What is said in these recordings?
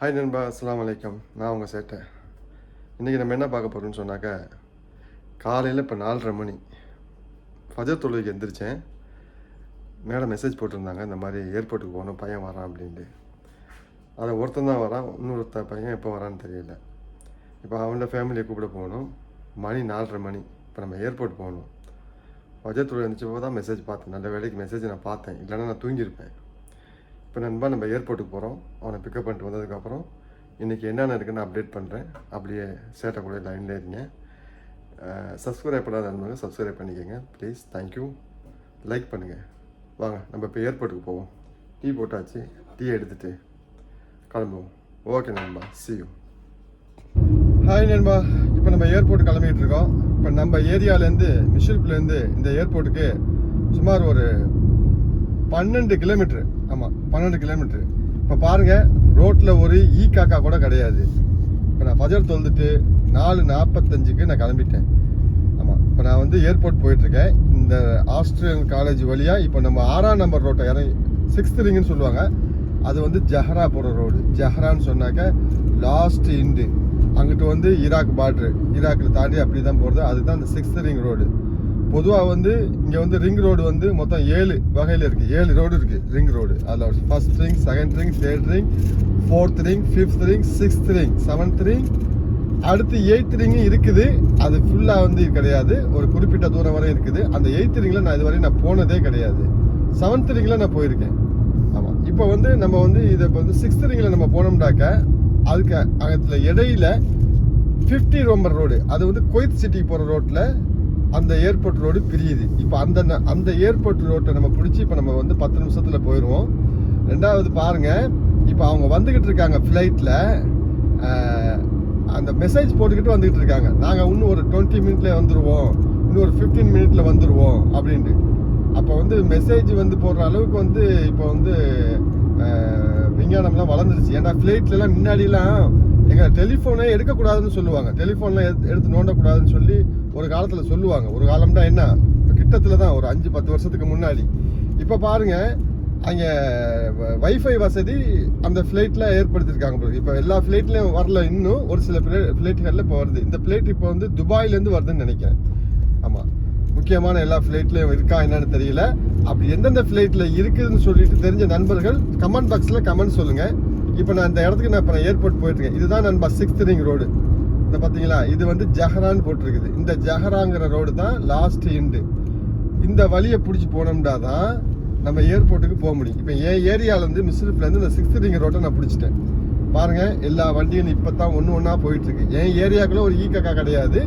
Hi நண்பா, அஸ்ஸலாமு அலைக்கம். நான் உங்கள் சேட்டை. இன்றைக்கி நம்ம என்ன பார்க்க போகிறோம்னு சொன்னாக்கா, காலையில் இப்போ 4:30 மணி ஃபஜர் தொழுகைக்கு எந்திரிச்சேன். மேடம் மெசேஜ் போட்டிருந்தாங்க, இந்த மாதிரி ஏர்போர்ட்டுக்கு போகணும், பையன் வரான் அப்படின்ட்டு. அதை ஒருத்தன் தான் வரான், இன்னொருத்த பையன் எப்போ வரான்னு தெரியல. இப்போ அவனோட ஃபேமிலியை கூப்பிட போகணும். மணி 4:30 மணி. இப்போ நம்ம ஏர்போர்ட் போகணும். ஃபஜர் தொழுகை எழுந்திரிச்சப்போ தான் மெசேஜ் பார்த்தேன். நல்ல வேலைக்கு மெசேஜ் நான் பார்த்தேன், இல்லைன்னா நான் தூங்கியிருப்பேன். இப்போ நண்பா நம்ம ஏர்போர்ட்டுக்கு போகிறோம். அவனை பிக்கப் பண்ணிட்டு வந்ததுக்கப்புறம் இன்றைக்கி என்னென்ன இருக்குன்னு அப்டேட் பண்ணுறேன். அப்படியே சேட்டை கூட லைனில் இருங்க. சப்ஸ்கிரைப் பண்ணாத நண்பங்க சப்ஸ்கிரைப் பண்ணிக்கோங்க ப்ளீஸ். தேங்க்யூ. லைக் பண்ணுங்கள். வாங்க நம்ம இப்போ ஏர்போர்ட்டுக்கு போவோம். டீ போட்டாச்சு, டீ எடுத்துகிட்டு கிளம்புவோம். ஓகே நண்பா, see you. ஹாய் நண்பா, இப்போ நம்ம ஏர்போர்ட் கிளம்பிகிட்டு இருக்கோம். இப்போ நம்ம ஏரியாவிலேருந்து மிஷில்ப்லேருந்து இந்த ஏர்போர்ட்டுக்கு சுமார் ஒரு 12 கிலோமீட்ரு. ஆமாம், 12 கிலோமீட்ரு. இப்போ பாருங்கள், ரோட்டில் ஒரு காக்கா கூட கிடையாது. இப்போ நான் ஃபஜர் தொழுதுட்டு 4:45க்கு நான் கிளம்பிட்டேன். ஆமாம், இப்போ நான் வந்து ஏர்போர்ட் போயிட்டுருக்கேன். இந்த ஆஸ்திரேலியன் காலேஜ் வழியாக இப்போ நம்ம 6ஆம் நம்பர் ரோட்டை 6th ரிங்குன்னு சொல்லுவாங்க. அது வந்து ஜஹரா போகிற ரோடு. ஜஹரான்னு சொன்னாக்க லாஸ்ட் இண்டு. அங்கிட்டு வந்து ஈராக் பார்ட்ரு, ஈராக்கில் தாண்டி அப்படி தான் போகிறது. அதுதான் இந்த 6th ரிங் ரோடு. பொதுவாக வந்து இங்கே வந்து ரிங் ரோடு வந்து மொத்தம் 7 வகையில் இருக்குது. 7 ரோடு இருக்குது ரிங் ரோடு. அதில் first ring, second ring, third ring, 4th ring, 5th ring, 6th ring, 7th ring, அடுத்து 8th ரிங்கும் இருக்குது. அது ஃபுல்லாக வந்து கிடையாது, ஒரு குறிப்பிட்ட தூரம் வரை இருக்குது. அந்த 8th ரிங்கில் நான் இதுவரை நான் போனதே கிடையாது. 7th ரிங்கில் நான் போயிருக்கேன். ஆமாம், இப்போ வந்து நம்ம வந்து இதை இப்போ வந்து 6th ரிங்கில் நம்ம போனோம்னாக்க அதுக்கு அதில் இடையில 50 நம்பர் ரோடு, அது வந்து குவைத் சிட்டிக்கு போகிற ரோட்டில் அந்த ஏர்போர்ட் ரோடு பிரியுது. இப்போ அந்த ஏர்போர்ட் ரோட்டை நம்ம பிடிச்சி இப்போ நம்ம வந்து 10 நிமிஷத்தில் போயிடுவோம். ரெண்டாவது பாருங்கள், இப்போ அவங்க வந்துக்கிட்டு இருக்காங்க ஃப்ளைட்டில். அந்த மெசேஜ் போட்டுக்கிட்டு வந்துக்கிட்டு இருக்காங்க, நாங்கள் இன்னும் ஒரு 20 மினிட்ல வந்துடுவோம், இன்னும் ஒரு 15 மினிட்ல வந்துடுவோம் அப்படின்ட்டு. அப்போ வந்து மெசேஜ் வந்து போடுற அளவுக்கு வந்து இப்போ வந்து விஞ்ஞானம்லாம் வளர்ந்துருச்சு. ஏன்னா ஃப்ளைட்லலாம் முன்னாடிலாம் எங்கள் டெலிஃபோனே எடுக்கக்கூடாதுன்னு சொல்லுவாங்க. டெலிஃபோன்லாம் எடுத்து நோண்டக்கூடாதுன்னு சொல்லி ஒரு காலத்தில் சொல்லுவாங்க. ஒரு காலம்னா என்ன, இப்போ கிட்டத்தில் தான் ஒரு 5-10 வருஷத்துக்கு முன்னாடி. இப்போ பாருங்கள், அங்கே வைஃபை வசதி அந்த ஃப்ளைட்டில் ஏற்படுத்தியிருக்காங்க. இப்போ எல்லா ஃப்ளைட்லையும் வரல, இன்னும் ஒரு சில ஃப்ளைட்டுகளில் இப்போ வருது. இந்த ஃப்ளைட் இப்போ வந்து துபாயிலேருந்து வருதுன்னு நினைக்கிறேன். ஆமாம், முக்கியமான எல்லா ஃப்ளைட்லையும் இருக்கா என்னன்னு தெரியல. அப்படி எந்தெந்த ஃப்ளைட்டில் இருக்குதுன்னு சொல்லிட்டு தெரிஞ்ச நண்பர்கள் கமெண்ட் பாக்ஸில் கமெண்ட் சொல்லுங்கள். இப்போ நான் இந்த இடத்துக்கு நான் இப்போ ஏர்போர்ட் போயிட்டுருக்கேன். இதுதான் நண்பா 6th ரிங் ரோடு. இந்த பார்த்தீங்களா, இது வந்து ஜஹரான்னு போட்டிருக்குது. இந்த ஜஹராங்கிற ரோடு தான் லாஸ்ட் இண்டு. இந்த வழியை பிடிச்சி போனோம்னா தான் நம்ம ஏர்போர்ட்டுக்கு போக முடியும். இப்போ என் ஏரியாவிலேருந்து மிஸ்ரிப்லேருந்து இந்த 6th ரிங் ரோட்டை நான் பிடிச்சிட்டேன். பாருங்கள், எல்லா வண்டியும் இப்போ தான் ஒன்று ஒன்றா போயிட்டுருக்கு. என் ஏரியாவுக்குள்ள ஒரு காக்கா கிடையாது.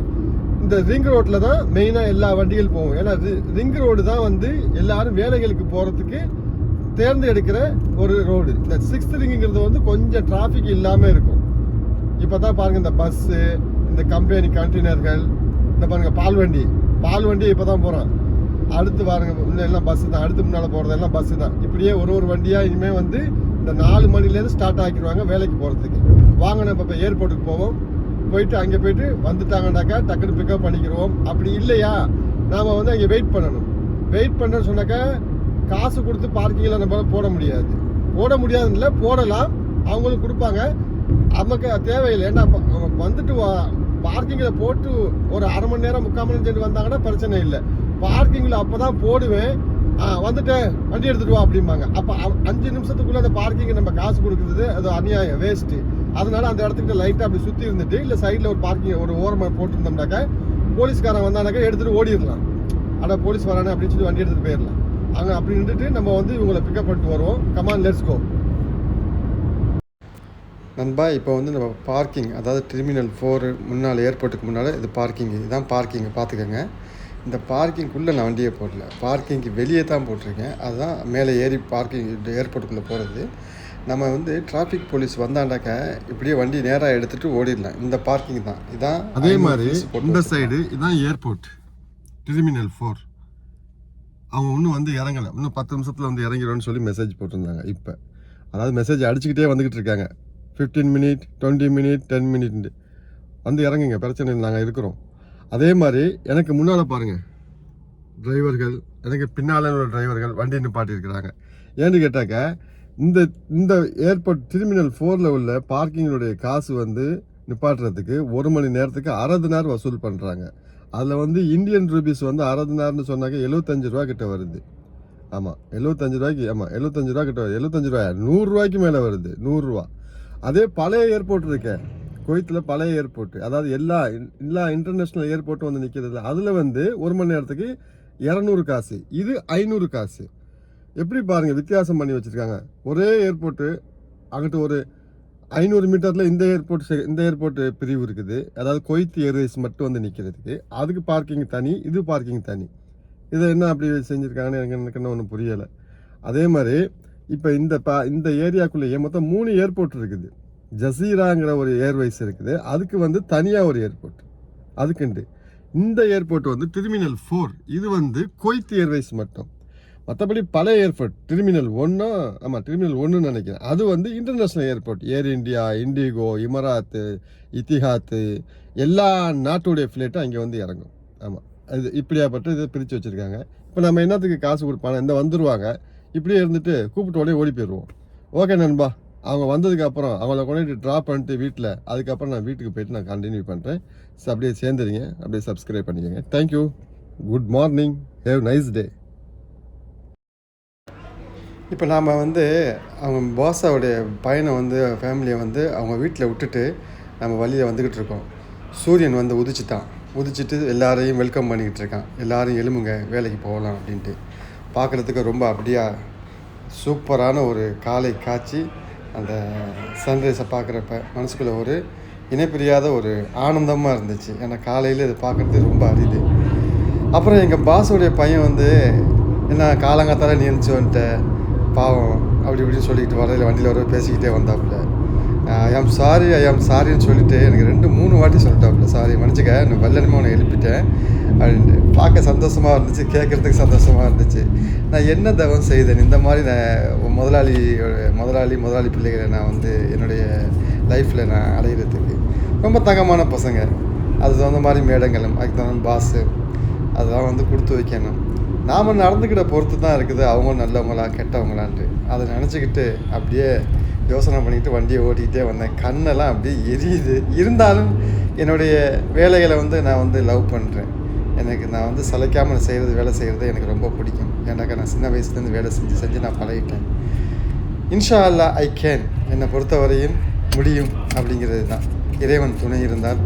இந்த ரிங் ரோட்டில் தான் மெயினாக எல்லா வண்டிகள் போகும். ஏன்னா ரிங் ரோடு தான் வந்து எல்லாரும் வேலைகளுக்கு போகிறதுக்கு தேர்ந்தெடுக்கிற ஒரு ரோடு. இந்த 6th ரிங்குங்கிறது வந்து கொஞ்சம் டிராஃபிக் இல்லாமல் இருக்கும். இப்போ தான் பாருங்கள், இந்த பஸ்ஸு, இந்த கம்பெனி கண்டெய்னர்கள், இந்த பாருங்கள் பால் வண்டி இப்போ தான் போகிறான். அடுத்து பாருங்கள், இன்னும் எல்லாம் பஸ்ஸு தான். அடுத்து முன்னால் போகிறதெல்லாம் பஸ்ஸு தான். இப்படியே ஒரு வண்டியாக இனிமேல் வந்து இந்த 4 மணிலேருந்து ஸ்டார்ட் ஆக்கிடுவாங்க வேலைக்கு போகிறதுக்கு. வாங்க நம்ம இப்போ ஏர்போர்ட்டுக்கு போவோம். போயிட்டு அங்கே போயிட்டு வந்துட்டாங்கன்னாக்கா டக்குனு பிக்கப் பண்ணிக்கிறோம். அப்படி இல்லையா, நாம் வந்து அங்கே வெயிட் பண்ணணும். வெயிட் பண்ணுறேன்னு சொன்னாக்கா காசு கொடுத்து பார்க்கிங்கில் நம்மளால் போட முடியாதுன்னு இல்லை, போடலாம், அவங்களும் கொடுப்பாங்க. நமக்கு தேவையில்லை. ஏன்னா வந்துட்டு பார்க்கிங்கில் போட்டு ஒரு அரை மணி நேரம் 3/4 மணி நேரம் வந்தாங்கன்னா பிரச்சனை இல்லை. பார்க்கிங்கில் அப்போ தான் போடுவேன், வந்துட்டேன் வண்டி எடுத்துகிட்டு வா அப்படிம்பாங்க. அப்போ 5 நிமிஷத்துக்குள்ளே அந்த பார்க்கிங்கை நம்ம காசு கொடுக்குறது அது அநியாயம், வேஸ்ட்டு. அதனால அந்த இடத்துக்கிட்ட லைட்டாக அப்படி சுற்றி இருந்துட்டு, இல்லை சைடில் ஒரு பார்க்கிங் ஒரு ஓரமாக போட்டுருந்தோம்னாக்கா போலீஸ்காரன் வந்தானாக்கா எடுத்துகிட்டு ஓடிடலாம். ஆனால் போலீஸ் வரானே அப்படின்னு சொல்லி வண்டி எடுத்துகிட்டு போயிடலாம். அங்கே அப்படி நின்றுட்டு நம்ம வந்து இவங்களை பிக்கப் பண்ணிட்டு வருவோம். Come on, let's go. நண்பா, இப்போ வந்து நம்ம பார்க்கிங், அதாவது டெர்மினல் 4 முன்னால் ஏர்போர்ட்டுக்கு முன்னால் இது பார்க்கிங். இதுதான் பார்க்கிங், பார்த்துக்கோங்க. இந்த பார்க்கிங்குள்ளே நான் வண்டியை போடல, பார்க்கிங்க்கு வெளியே தான் போட்டிருக்கேன். அதுதான் மேலே ஏறி பார்க்கிங் ஏர்போர்ட்டுக்குள்ளே போகிறது. நம்ம வந்து டிராஃபிக் போலீஸ் வந்தாண்டாக்க இப்படியே வண்டி நேராக எடுத்துகிட்டு ஓடிடலாம். இந்த பார்க்கிங் தான். இதான் அதே மாதிரி இந்த சைடு இதுதான் ஏர்போர்ட் டெர்மினல் 4. அவங்க இன்னும் வந்து இறங்கலை, இன்னும் 10 நிமிஷத்தில் வந்து இறங்கிடும்னு சொல்லி மெசேஜ் போட்டிருந்தாங்க. இப்போ அதாவது மெசேஜ் அடிச்சுக்கிட்டே வந்துக்கிட்டு இருக்காங்க. 15 மினிட், 20 மினிட், 10 மினிட் வந்து இறங்குங்க, பிரச்சனை இல்லை, நாங்கள் இருக்கிறோம். அதே மாதிரி எனக்கு முன்னால் பாருங்கள் டிரைவர்கள், எனக்கு பின்னால் உள்ள டிரைவர்கள் வண்டி நிப்பாட்டி இருக்கிறாங்க. ஏன்னு கேட்டாக்க இந்த இந்த ஏர்போர்ட் டெர்மினல் 4ல் உள்ள பார்க்கிங்களுடைய காசு வந்து நிப்பாட்டுறதுக்கு 1 மணி நேரத்துக்கு 60 தினார் வசூல் பண்ணுறாங்க. அதில் வந்து இந்தியன் ரூபீஸ் வந்து 60 தினார்னு சொன்னாக்க 75 ரூபா கிட்ட வருது. ஆமாம் 75 ரூபாய்க்கு, ஆமாம் 75 ரூபா கிட்ட வருது. 75 ரூபாயா 100 ரூபாய்க்கு மேலே வருது, 100 ரூபா. அதே பழைய ஏர்போர்ட் இருக்கேன் குவைத்தில், பழைய ஏர்போர்ட், அதாவது எல்லா இன்டர்நேஷ்னல் ஏர்போர்ட்டும் வந்து நிற்கிறது. அதில் வந்து 1 மணி நேரத்துக்கு 200 காசு, இது 500 காசு. எப்படி பாருங்கள் வித்தியாசம் பண்ணி வச்சுருக்காங்க. ஒரே ஏர்போர்ட்டு அங்கிட்டு ஒரு 500 மீட்டரில் இந்த ஏர்போர்ட் பிரிவு இருக்குது. அதாவது குவைத் ஏர்வேஸ் மட்டும் வந்து நிற்கிறதுக்கு, அதுக்கு பார்க்கிங் தனி, இது பார்க்கிங் தனி. இதை என்ன அப்படி செஞ்சுருக்காங்கன்னு எனக்கு என்ன ஒன்றும் புரியலை. அதே மாதிரி இப்போ இந்த ஏரியாக்குள்ளேயே மொத்தம் 3 ஏர்போர்ட் இருக்குது. ஜசீராங்கிற ஒரு ஏர்வேஸ் இருக்குது, அதுக்கு வந்து தனியாக ஒரு ஏர்போர்ட் அதுக்குண்டு. இந்த ஏர்போர்ட் வந்து டெர்மினல் 4, இது வந்து குவைத் ஏர்வேஸ் மட்டும். மற்றபடி பழைய ஏர்போர்ட் டெர்மினல் 1, ஆமாம் டெர்மினல் 1ன்னு நினைக்கிறேன், அது வந்து இன்டர்நேஷ்னல் ஏர்போர்ட். ஏர் இண்டியா, இண்டிகோ, இமராத்து, இத்திஹாத்து, எல்லா நாட்டுடைய ஃப்ளைட்டும் அங்கே வந்து இறங்கும். ஆமாம், அது இப்படியாப்பட்ட இதை பிரித்து வச்சுருக்காங்க. இப்போ நம்ம என்னத்துக்கு காசு கொடுப்பாங்க, இந்த வந்துடுவாங்க, இப்படியே இருந்துட்டு கூப்பிட்டு உடனே ஓடி போயிடுவோம். ஓகே நண்பா, அவங்க வந்ததுக்கப்புறம் அவங்கள கொண்டு ட்ராப் பண்ணிட்டு வீட்டில், அதுக்கப்புறம் நான் வீட்டுக்கு போயிட்டு நான் கண்டினியூ பண்ணுறேன். அப்படியே சேர்ந்துருங்க, அப்படியே சப்ஸ்கிரைப் பண்ணிக்கோங்க. Thank you, good morning, have nice day. இப்போ நாம் வந்து அவங்க பாஸாவுடைய பையனை வந்து ஃபேமிலியை வந்து அவங்க வீட்டில் விட்டுட்டு நம்ம வழியில் வந்துக்கிட்டு இருக்கோம். சூரியன் வந்து உதிச்சிட்டு எல்லாரையும் வெல்கம் பண்ணிக்கிட்டு இருக்கான். எல்லோரும் எழுமுங்க வேலைக்கு போகலாம் அப்படின்ட்டு. பார்க்குறதுக்கு ரொம்ப அப்படியா சூப்பரான ஒரு காலை காட்சி. அந்த சன்ரைஸை பார்க்குறப்ப மனசுக்குள்ளே ஒரு இணைப்பிரியாத ஒரு ஆனந்தமாக இருந்துச்சு. ஏன்னா காலையில் இதை பார்க்குறது ரொம்ப அரிது. அப்புறம் எங்கள் பாஸோடைய பையன் வந்து என்ன காலங்காத்தால நீ எழுந்துச்சு வந்துட்ட பாவம் அப்படி இப்படின்னு சொல்லிக்கிட்டு வண்டியில் வர பேசிக்கிட்டே வந்தாப்புல. ஐ ஆம் சாரின்னு சொல்லிட்டு எனக்கு 2-3 வாட்டி சொல்லிட்டாப்புல, சாரி மன்னிச்சுக்க, நான் வெள்ளனமே உன்னை எழுப்பிட்டேன் அப்படின்ட்டு. பார்க்க சந்தோஷமாக இருந்துச்சு, கேட்குறதுக்கு சந்தோஷமாக இருந்துச்சு. நான் என்ன தவம் செய்தேன் இந்த மாதிரி நான் முதலாளி பிள்ளைகளை நான் வந்து என்னுடைய லைஃப்பில் நான் அடையிறதுக்கு. ரொம்ப தங்கமான பசங்க, அது தகுந்த மாதிரி மேடங்களும், அதுக்கு தகுந்த பாஸு, அதெல்லாம் வந்து கொடுத்து வைக்கணும். நாம் நடந்துக்கிட்ட பொறுத்து தான் இருக்குது அவங்க நல்லவங்களா கெட்டவங்களான்ட்டு. அதை நினச்சிக்கிட்டு அப்படியே யோசனை பண்ணிக்கிட்டு வண்டியை ஓட்டிக்கிட்டே வந்தேன். கண்ணெல்லாம் அப்படியே எரியுது. இருந்தாலும் என்னுடைய வேலைகளை வந்து நான் வந்து லவ் பண்ணுறேன். நான் வந்து சளைக்காமல் வேலை செய்கிறது எனக்கு ரொம்ப பிடிக்கும். ஏன்னாக்கா நான் சின்ன வயசுலேருந்து வேலை செஞ்சு நான் பழகிட்டேன். இன்ஷா அல்லா ஐ கேன், என்னை பொறுத்தவரையும் முடியும் அப்படிங்கிறது தான். இறைவன் துணை இருந்தால்,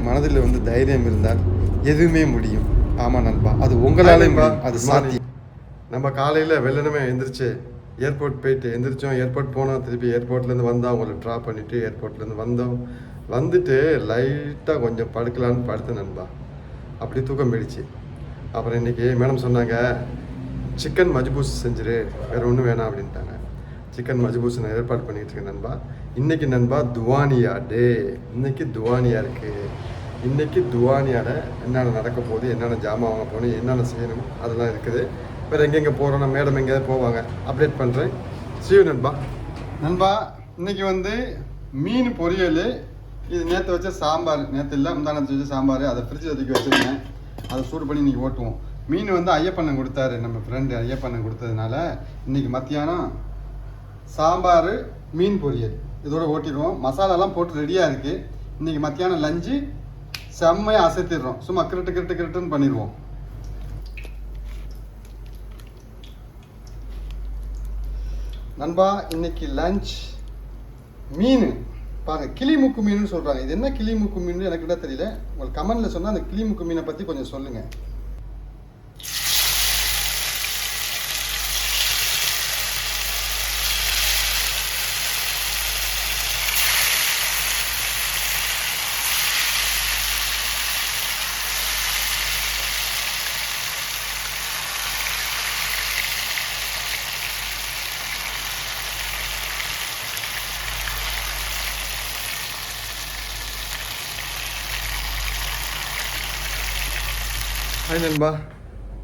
மனதில் வந்து தைரியம் இருந்தால் எதுவுமே முடியும். ஆமாம் நண்பா, அது உங்களாலேயும் அது சாத்தியம். நம்ம காலையில் வெள்ளனமே எந்திரிச்சு ஏர்போர்ட் போயிட்டு எந்திரிச்சோம். ஏர்போர்ட் போனோம், திருப்பி ஏர்போர்ட்லேருந்து வந்தோம், அவங்கள ட்ராப் பண்ணிவிட்டு ஏர்போர்ட்லேருந்து வந்துட்டு லைட்டாக கொஞ்சம் படுக்கலான்னு படுத்து நண்பா. அப்படி தூக்கம் போயிடுச்சு. அப்புறம் இன்றைக்கி மேடம் சொன்னாங்க, சிக்கன் மஜ்பூஸ் செஞ்சிரு, வேறு ஒன்றும் வேணாம் அப்படின்ட்டாங்க. சிக்கன் மஜ்பூஸ் நான் ஏற்பாடு பண்ணிகிட்டு இருக்கேன் நண்பா. இன்றைக்கி நண்பா துவானியா டே. இன்றைக்கி துவானியா இருக்குது. இன்றைக்கி துவானியாவில் என்னென்ன நடக்க போகுது, என்னென்ன ஜாமான் வாங்க போகணும், என்னென்ன செய்யணும், அதெல்லாம் இருக்குது. வேறு எங்கெங்கே போகிறோன்னா மேடம் எங்கேயாவது போவாங்க, அப்டேட் பண்ணுறேன். see you நண்பா. இன்றைக்கி வந்து மீன் பொரியல், இது நேற்று வச்ச சாம்பார், நேற்று இல்லை முந்தானத்து வச்ச சாம்பார், அதை ஃப்ரிட்ஜில் ஒதுக்கி வச்சுருந்தேன். அதை சூடு பண்ணி இன்றைக்கி ஓட்டுவோம். மீன் வந்து ஐயப்பண்ணன் கொடுத்தாரு, நம்ம ஃப்ரெண்டு ஐயப்பண்ணன் கொடுத்ததுனால இன்றைக்கி மத்தியானம் சாம்பார் மீன் பொரியல் இதோடு ஓட்டிடுவோம். மசாலாலாம் போட்டு ரெடியாக இருக்குது. இன்றைக்கி மத்தியானம் லஞ்சு செம்மையாக அசைத்திடுறோம். சும்மா கிருட்டுன்னு பண்ணிடுவோம். நண்பா, இன்னைக்கு லஞ்ச் மீன் பாருங்கள், கிளிமுக்கு மீன் சொல்கிறாங்க. இது என்ன கிளிமுக்கு மீன் எனக்கு கூட தெரியல. உங்களுக்கு கமெண்டில் சொன்னால் அந்த கிளிமுக்கு மீனை பற்றி கொஞ்சம் சொல்லுங்கள். ஹாய் நண்பா,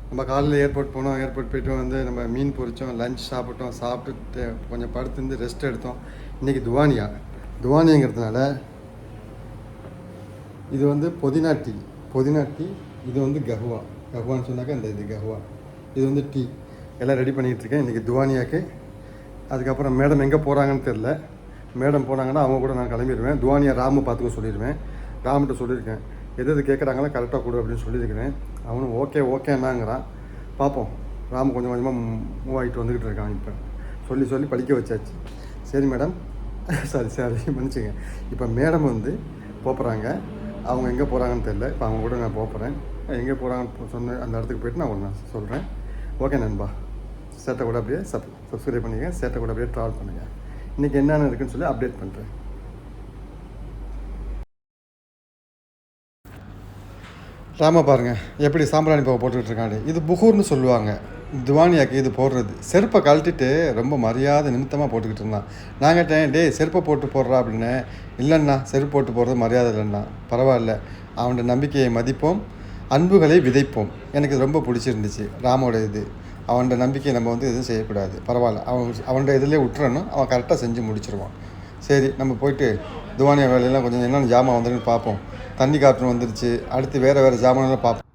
நம்ம காலையில் ஏர்போர்ட் போனோம். ஏர்போர்ட் போய்ட்டு வந்து நம்ம மீன் பொரித்தோம், லஞ்ச் சாப்பிட்டோம். சாப்பிட்டு கொஞ்சம் படுத்துருந்து ரெஸ்ட் எடுத்தோம். இன்றைக்கி துவானியாங்கிறதுனால இது வந்து புதினா டீ. இது வந்து கஹுவான்னு சொன்னாக்கா இது கஹுவா. இது வந்து டீ எல்லாம் ரெடி பண்ணிகிட்டு இருக்கேன். இன்றைக்கி துவானியாவுக்கு அதுக்கப்புறம் மேடம் எங்கே போகிறாங்கன்னு தெரில. மேடம் போனாங்கன்னா அவங்க கூட நான் கிளம்பிடுவேன். துவானியை ராமு பார்த்துக்க சொல்லிடுவேன். ராமுகிட்ட சொல்லியிருக்கேன், எது கேட்குறாங்களோ கரெக்டாக கொடு அப்படின்னு சொல்லியிருக்கிறேன். அவனும் ஓகேன்னாங்கிறான். பார்ப்போம். ராமு கொஞ்சம் கொஞ்சமாக மூவ் ஆகிட்டு வந்துக்கிட்டு இருக்கான். இப்போ சொல்லி படிக்க வச்சாச்சு. சரி மேடம், சாரி மன்னிச்சுங்க. இப்போ மேடம் வந்து போகிறாங்க. அவங்க எங்கே போகிறாங்கன்னு தெரில. இப்போ அவங்க கூட நான் போகிறேன். எங்கே போகிறாங்கன்னு சொன்ன அந்த இடத்துக்கு போய்ட்டு நான் ஒன்று சொல்கிறேன். ஓகே நண்பா, சேட்டை கூட அப்படியே சப்ஸ்கிரைப் பண்ணிங்க. சேட்டை கூட அப்படியே ட்ராவல் பண்ணுங்கள். இன்றைக்கி என்னென்ன இருக்குன்னு சொல்லி அப்டேட் பண்ணுறேன். ராம பாருங்கள் எப்படி சாம்பிராணி பாவை போட்டுக்கிட்டு இருக்காங்க. இது புகூர்னு சொல்லுவாங்க. துவானியாக்கு இது போடுறது. செருப்பை கழட்டிட்டு ரொம்ப மரியாதை நிமித்தமாக போட்டுக்கிட்டு இருந்தான். நான் கேட்டேன், டே செருப்பை போட்டு போடுறா அப்படின்னு. இல்லைண்ணா, செருப்பு போட்டு போடுறது மரியாதை இல்லைண்ணா. பரவாயில்ல, அவனோட நம்பிக்கையை மதிப்போம், அன்புகளை விதைப்போம். எனக்கு இது ரொம்ப பிடிச்சிருந்துச்சு ராமோட இது. அவனோட நம்பிக்கையை நம்ம வந்து எதுவும் செய்யக்கூடாது. பரவாயில்ல, அவனோட இதிலே விட்டுறணும். அவன் கரெக்டாக செஞ்சு முடிச்சிருவான். சரி, நம்ம போயிட்டு துவானியா வேலையெல்லாம் கொஞ்சம் என்னென்ன ஜாமான் வந்துடுன்னு பார்ப்போம். தண்ணி காற்று வந்துருச்சு. அடுத்து வேறு ஜாமானெல்லாம் பார்ப்போம்.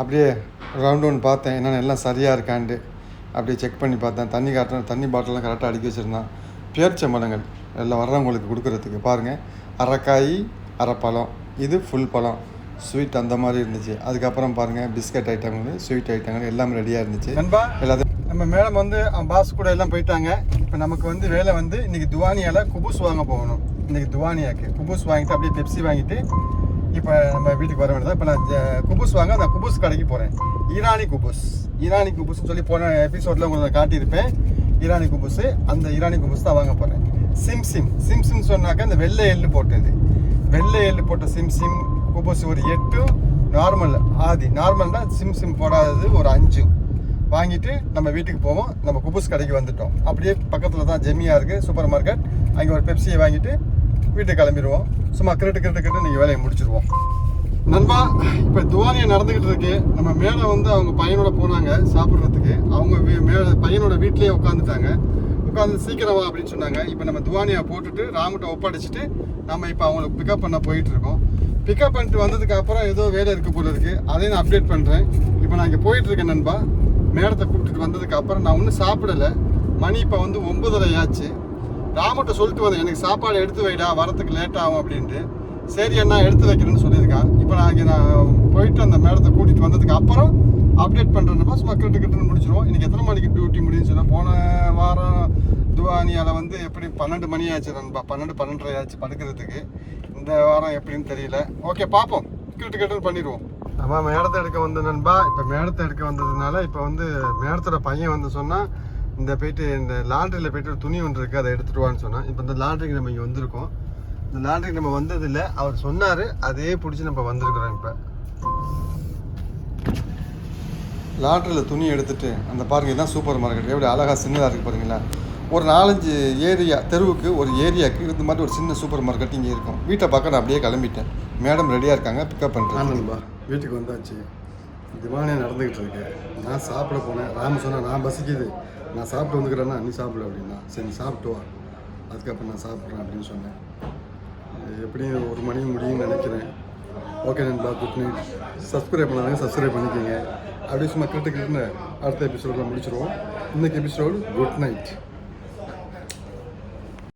அப்படியே ரவுண்டு ஒன்று பார்த்தேன், என்னென்ன எல்லாம் சரியாக இருக்கான்ட்டு. அப்படியே செக் பண்ணி பார்த்தேன். தண்ணி பாட்டிலாம் கரெக்டாக அடுக்கி வச்சுருந்தான். பேரிச்சம்பழங்கள் எல்லாம் வர்றவங்களுக்கு கொடுக்குறதுக்கு பாருங்கள். அரைக்காய் அரைப்பழம், இது ஃபுல் பழம், ஸ்வீட் அந்த மாதிரி இருந்துச்சு. அதுக்கப்புறம் பாருங்கள், பிஸ்கட் ஐட்டங்கள், ஸ்வீட் ஐட்டங்கள் எல்லாமே ரெடியாக இருந்துச்சு. எல்லாத்தையும் நம்ம மேடம் வந்து பாஸ் கூட எல்லாம் போயிட்டாங்க. இப்போ நமக்கு வந்து வேலை வந்து இன்றைக்கி துவானியாவில் குபூஸ் வாங்க போகணும். இன்றைக்கி துவானியாவுக்கு குபூஸ் வாங்கிட்டு அப்படியே பெப்சி வாங்கிட்டு இப்போ நம்ம வீட்டுக்கு வர வேண்டியதான். இப்போ நான் குபூஸ் வாங்க அந்த குபூஸ் கடைக்கு போகிறேன். ஈரானி குபூஸ்ன்னு சொல்லி போன எபிசோடில் உங்களுக்கு காட்டியிருப்பேன். ஈரானி குபூஸு, அந்த ஈரானி குபூஸ் தான் வாங்க போகிறேன். சிம்சிம் சொன்னாக்கா இந்த வெள்ளை எள்ளு போட்டது. வெள்ளை எள்ளு போட்ட சிம்சிம் குபூஸ் ஒரு 8, நார்மல்னா சிம்சிம் போடாதது ஒரு 5 வாங்கிட்டு நம்ம வீட்டுக்கு போவோம். நம்ம குபூஸ் கடைக்கு வந்துட்டோம். அப்படியே பக்கத்தில் தான் ஜெமியா இருக்குது, சூப்பர் மார்க்கெட். அங்கே ஒரு பெப்சியை வாங்கிட்டு வீட்டுக்கு கிளம்பிடுவோம். சும்மா கிரட்டு நீங்கள் வேலையை முடிச்சிடுவோம். நண்பா, இப்போ துவானியை நடந்துக்கிட்டு இருக்கு. நம்ம மேலே வந்து அவங்க பையனோட போனாங்க சாப்பிட்றதுக்கு. அவங்க பையனோட வீட்லேயே உட்காந்து சீக்கிரமா அப்படின்னு சொன்னாங்க. இப்போ நம்ம துவானியை போட்டுட்டு ராமுகிட்ட ஒப்படைச்சிட்டு நம்ம இப்போ அவங்களுக்கு பிக்கப் பண்ண போயிட்டுருக்கோம். பிக்கப் பண்ணிட்டு வந்ததுக்கு அப்புறம் ஏதோ வேலை இருக்குது போல இருக்குது. அதையும் நான் அப்டேட் பண்ணுறேன். இப்போ நான் இங்கே போயிட்டுருக்கேன் நண்பா. மேடத்தை கூப்பிட்டுட்டு வந்ததுக்கு அப்புறம் நான் ஒன்றும் சாப்பிடலை. மணி இப்போ வந்து 9:30 ஆச்சு. ராமுகிட்ட சொல்லிட்டு வந்தேன், எனக்கு சாப்பாடு எடுத்து வைடா, வரத்துக்கு லேட் ஆகும் அப்படின்ட்டு. சரி அண்ணா, எடுத்து வைக்கிறேன்னு சொல்லியிருக்கான். இப்போ நான் போயிட்டு அந்த மேடத்தை கூட்டிகிட்டு வந்ததுக்கு அப்புறம் அப்டேட் பண்ணுறேன்னப்பா. சும்மா கிட்டன்னு முடிச்சிடுவோம். இன்றைக்கி எத்தனை மணிக்கு டியூட்டி முடியும்னு சொன்னால், போன வாரம் துவானியாவில் வந்து எப்படி 12 மணி ஆச்சு நண்பா. 12-12:30 ஆச்சு படுக்கிறதுக்கு. இந்த வாரம் எப்படின்னு தெரியல. ஓகே, பார்ப்போம். கிட்டன்னு பண்ணிடுவோம். ஆமாம், மேடத்தை எடுக்க வந்த நண்பா. இப்போ மேடத்தை எடுக்க வந்ததுனால இப்போ வந்து மேடத்தோட பையன் வந்து சொன்னால், இந்த லாண்ட்ரியில் போய்ட்டு ஒரு துணி ஒன்று இருக்குது, அதை எடுத்துகிட்டு வான்னு சொன்னால். இப்போ இந்த லாண்ட்ரிக்கு நம்ம இங்கே வந்திருக்கோம். இந்த லாண்ட்ரிக்கு நம்ம வந்ததில்லை, அவர் சொன்னார். அதே பிடிச்சி நம்ம வந்திருக்கிறோம். இப்போ லாண்ட்ரியில் துணி எடுத்துகிட்டு அந்த பாருங்க, இதுதான் சூப்பர் மார்க்கெட். எப்படி அழகாக சின்னதாக இருக்குது பாருங்களா. ஒரு 4-5 ஏரியா தெருவுக்கு ஒரு ஏரியாவுக்கு இந்த மாதிரி ஒரு சின்ன சூப்பர் மார்க்கெட் இங்கே இருக்கும். வீட்டை பார்க்க நான் அப்படியே கிளம்பிட்டேன். மேடம் ரெடியாக இருக்காங்க, பிக்கப் பண்ணுறேன். வீட்டுக்கு வந்தாச்சு. திவானியா நடந்துக்கிட்டு இருக்கேன். நான் சாப்பிட போனேன். ராம சொன்னால், நான் பசிக்குது, நான் சாப்பிட்டு வந்துக்கிறேன்னா நீ சாப்பிடு அப்படின்னா. சரி சாப்பிட்டு வா, அதுக்கப்புறம் நான் சாப்பிட்றேன் அப்படின்னு சொன்னேன். எப்படியும் 1 மணி முடியும்னு நினைக்கிறேன். ஓகே நண்பா, குட் நைட். சப்ஸ்கிரைப் பண்ணாங்க, சப்ஸ்கிரைப் பண்ணிக்கோங்க. அப்படியே சும்மா கிட்டன்னு அடுத்த எபிசோடில் முடிச்சிடுவோம். இன்றைக்கி எபிசோடு குட் நைட்.